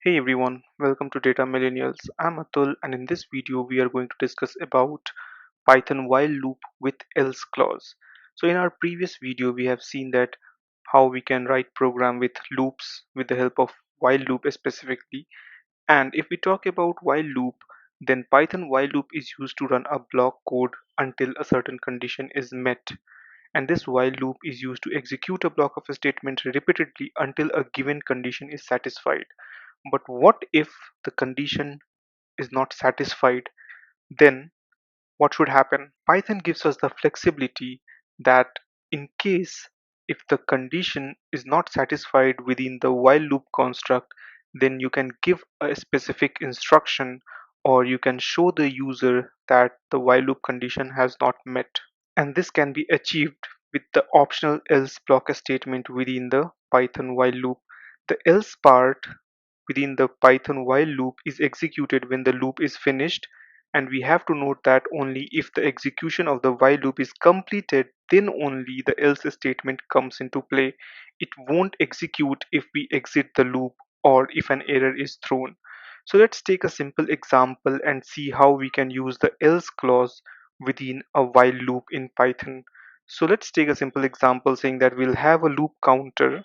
Hey everyone, welcome to Data Millennials. I'm Atul, and in this video we are going to discuss about Python while loop with else clause. So in our previous video we have seen that how we can write program with loops with the help of while loop specifically. And if we talk about while loop, then Python while loop is used to run a block code until a certain condition is met. And this while loop is used to execute a block of a statement repeatedly until a given condition is satisfied. But what if the condition is not satisfied? Then what should happen? Python gives us the flexibility that in case if the condition is not satisfied within the while loop construct, then you can give a specific instruction or you can show the user that the while loop condition has not met. And this can be achieved with the optional else block statement within the Python while loop. The else part within the Python while loop is executed when the loop is finished, and we have to note that only if the execution of the while loop is completed, then only the else statement comes into play. It won't execute if we exit the loop or if an error is thrown. So let's take a simple example and see how we can use the else clause within a while loop in Python. So let's take a simple example saying that we'll have a loop counter,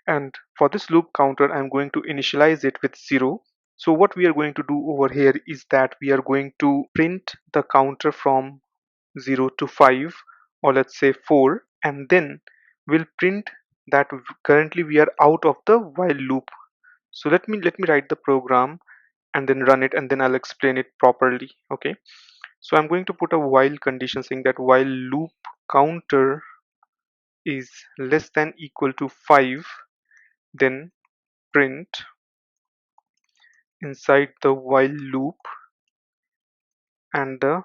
and for this loop counter I'm going to initialize it with 0. So what we are going to do over here is that we are going to print the counter from 0 to 5, or let's say 4, and then we'll print that currently we are out of the while loop. So let me write the program and then run it, and then I'll explain it properly. Okay, so I'm going to put a while condition saying that while loop counter is less than equal to 5, then print inside the while loop, and the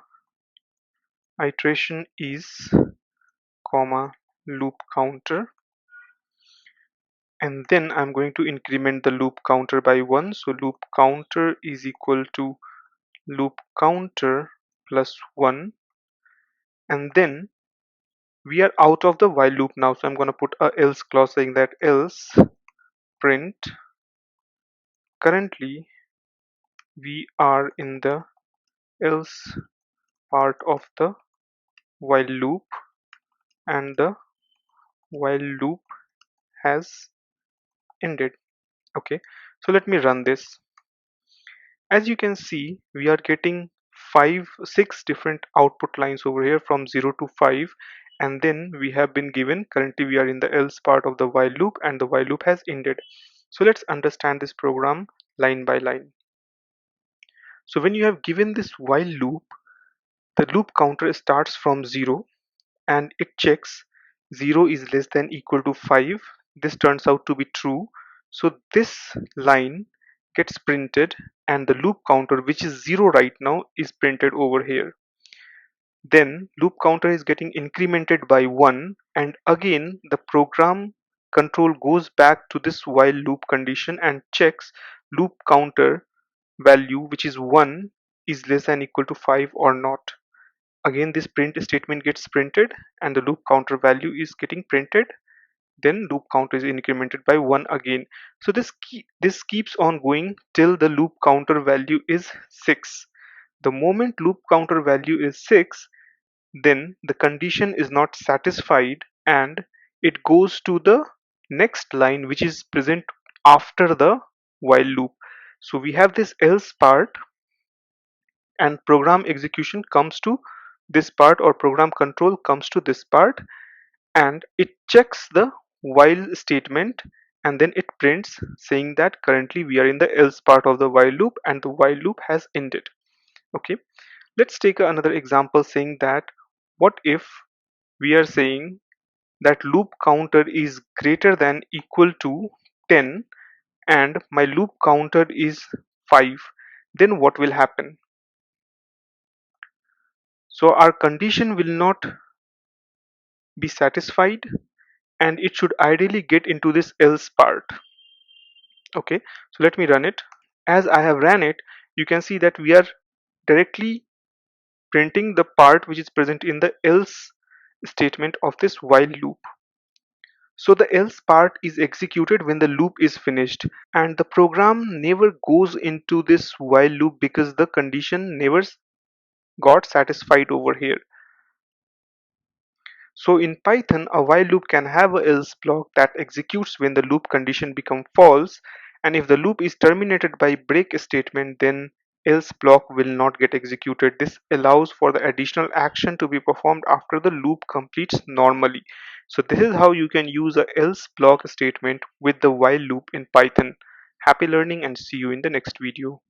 iteration is comma loop counter, and then I'm going to increment the loop counter by 1. So loop counter is equal to loop counter plus 1, and then we are out of the while loop now, so I'm going to put a else clause saying that else print currently we are in the else part of the while loop and the while loop has ended. Okay, so let me run this. As you can see, we are getting 6 different output lines over here from 0 to 5, and then we have been given currently we are in the else part of the while loop and the while loop has ended. So let's understand this program line by line. So when you have given this while loop, the loop counter starts from 0 and it checks 0 is less than equal to 5. This turns out to be true. So this line gets printed and the loop counter, which is 0 right now, is printed over here. Then loop counter is getting incremented by 1, and again the program control goes back to this while loop condition and checks loop counter value, which is 1, is less than equal to 5 or not. Again this print statement gets printed and the loop counter value is getting printed, then loop counter is incremented by 1 again. So this keeps on going till the loop counter value is 6. The moment loop counter value is 6, then the condition is not satisfied and it goes to the next line which is present after the while loop. So we have this else part and program execution comes to this part, or program control comes to this part, and it checks the while statement and then it prints saying that currently we are in the else part of the while loop and the while loop has ended. Okay, let's take another example saying that what if we are saying that loop counter is greater than equal to 10 and my loop counter is 5, then what will happen? So our condition will not be satisfied and it should ideally get into this else part. Okay, so let me run it. As I have ran it, you can see that we are directly printing the part which is present in the else statement of this while loop. So the else part is executed when the loop is finished, and the program never goes into this while loop because the condition never got satisfied over here. So in Python, a while loop can have a else block that executes when the loop condition becomes false, and if the loop is terminated by break statement, then else block will not get executed. This allows for the additional action to be performed after the loop completes normally. So this is how you can use a else block statement with the while loop in Python. Happy learning and see you in the next video.